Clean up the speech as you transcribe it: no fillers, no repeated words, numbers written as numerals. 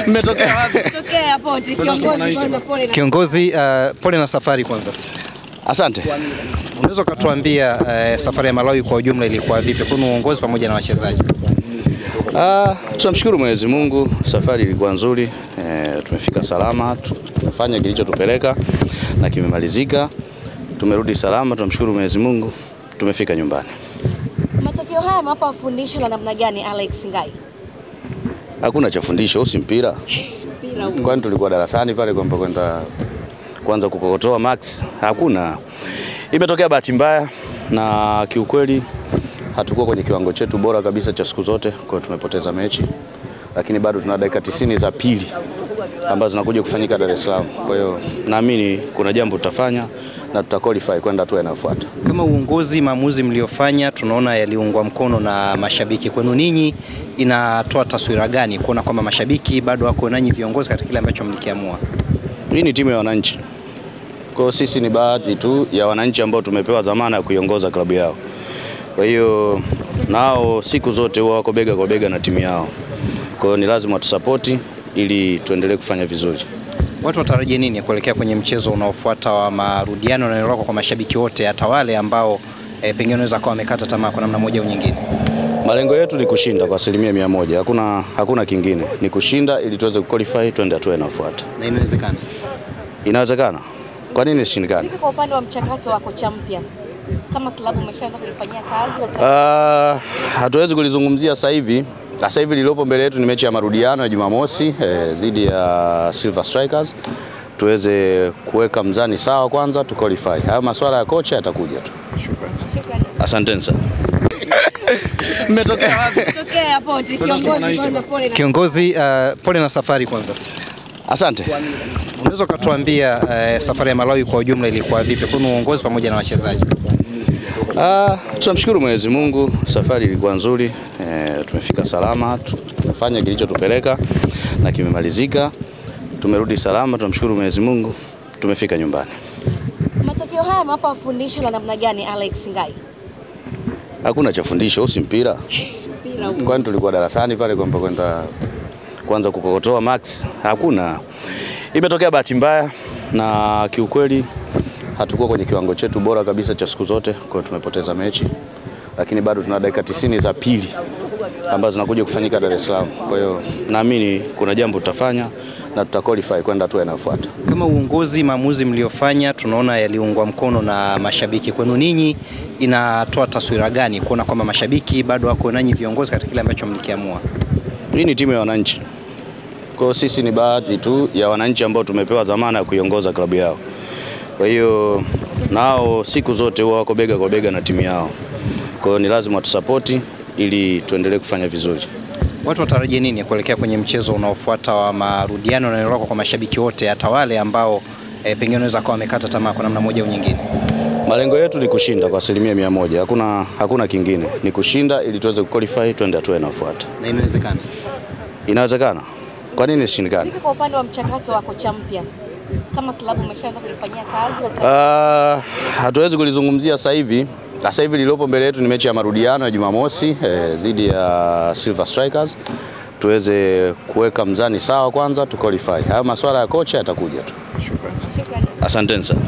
Mmetokea wapi? Tokea hapo kiongozi. Kiongozi, pole na safari kwanza. Asante. Unaweza kutuambia safari ya Malawi kwa ujumla ilikuwa vipi kwa uongozi pamoja na wachezaji? Tunamshukuru Mwenyezi Mungu, safari ilikuwa nzuri. Tumefika salama, tumefanya kilichotupeleka na kimemalizika. Tumerudi salama, tunamshukuru Mwenyezi Mungu, tumefika nyumbani. Matokeo haya mapa fundisho la namna gani Alex Ngai? Hakuna cha fundisho, usi mpira. Kwani tulikuwa darasani pale kwenda kwanza kukokotoa max? Hakuna. Imetokea bahati mbaya na kiukweli hatukuwa kwenye kiwango chetu bora kabisa cha siku zote, kwa hiyo tumepoteza mechi. Lakini bado tuna dakika 90 za pili ambazo zinakuja kufanyika Dar es Salaam. Kwa hiyo naamini kuna jambo tutafanya na tutaqualify kwenda hatua inayofuata. Kama uongozi, maamuzi mliofanya tunaona yaliungwa mkono na mashabiki. Kwenu ninyi inatoa taswira gani kuona kwamba mashabiki bado wako nanyi viongozi katika kile ambacho mlikiamua? Hii ni timu ya wananchi. Kwa hiyo sisi ni bahati tu ya wananchi ambao tumepewa dhamana ya kuiongoza klabu yao. Kwa hiyo nao siku zote huwa wako bega kwa bega na timu yao. Kwa hiyo ni lazima tusapoti ili tuendelee kufanya vizuri. Watu watarajie nini kuelekea kwenye mchezo unaofuata wa marudiano na niloko kwa mashabiki wote, hata wale ambao pengine wanaweza kuwa wamekata tamaa kwa namna moja au nyingine? Malengo yetu ni kushinda kwa 100%. Hakuna kingine. Ni kushinda ili tuweze kuqualify twende hatua inayofuata. Na inawezekana? Inawezekana. Kwa nini isishindikane? Kwa upande wa mchakato wa kocha mpya, kama klabu umeshaanza kulifanyia kazi? Hatuwezi kulizungumzia sasa hivi. Sasa hivi lililopo mbele yetu ni mechi ya marudiano ya Jumamosi dhidi ya Silver Strikers. Tuweze kuweka mzani sawa kwanza tuqualify. Haya masuala ya kocha yatakuja tu. Shukrani. Asante sana. Mmetokea wapi? Tokea hapo kiongozi. Kiongozi, pole na safari kwanza. Asante. Unaweza kutuambia safari ya Malawi kwa ujumla ilikuwa vipi kwa uongozi pamoja na wachezaji? Tunamshukuru Mwenyezi Mungu, safari ilikuwa nzuri. Tumefika salama, tumefanya kilichotupeleka na kimemalizika. Tumerudi salama, tunamshukuru Mwenyezi Mungu, tumefika nyumbani. Matokeo haya mapa fundisho la namna gani Alex Ngai? Hakuna cha fundisho, usi mpira. Kwani tulikuwa darasani pale kwenda kwanza kukokotoa max? Hakuna. Imetokea bahati mbaya na kiukweli hatukuwa kwenye kiwango chetu bora kabisa cha siku zote, kwa hiyo tumepoteza mechi. Lakini bado tuna dakika 90 za pili ambazo zinakuja kufanyika Dar es Salaam. Kwa hiyo naamini kuna jambo tutafanya na tutaqualify kwenda hatua inayofuata. Kama uongozi, maamuzi mliofanya tunaona yaliungwa mkono na mashabiki. Kwenu ninyi inatoa taswira gani kuona kwamba mashabiki bado wako nanyi viongozi katika kile ambacho mlikiamua? Hii ni timu ya wananchi. Kwa hiyo sisi ni bahati tu ya wananchi ambao tumepewa dhamana ya kuiongoza klabu yao. Kwa hiyo nao siku zote huwa wako bega kwa bega na timu yao. Kwa hiyo ni lazima tusapoti ili tuendelee kufanya vizuri. Watu watarajie nini kuelekea kwenye mchezo unaofuata wa marudiano na niloko kwa mashabiki wote, hata wale ambao pengine wanaweza kuwa wamekata tamaa kwa namna moja au nyingine? Malengo yetu ni kushinda kwa 100%. Hakuna kingine. Ni kushinda ili tuweze kuqualify twende hatua inayofuata. Na inawezekana? Inawezekana. Kwa nini isishindikane? Kwa upande wa mchakato wa kocha mpya, kama klabu umeshaanza kulifanyia kazi? Hatuwezi kulizungumzia sasa hivi. Sasa hivi lililopo mbele yetu ni mechi ya marudiano ya Jumamosi dhidi ya Silver Strikers. Tuweze kuweka mzani sawa kwanza tuqualify. Haya masuala ya kocha yatakuja tu. Shukrani. Asante sana.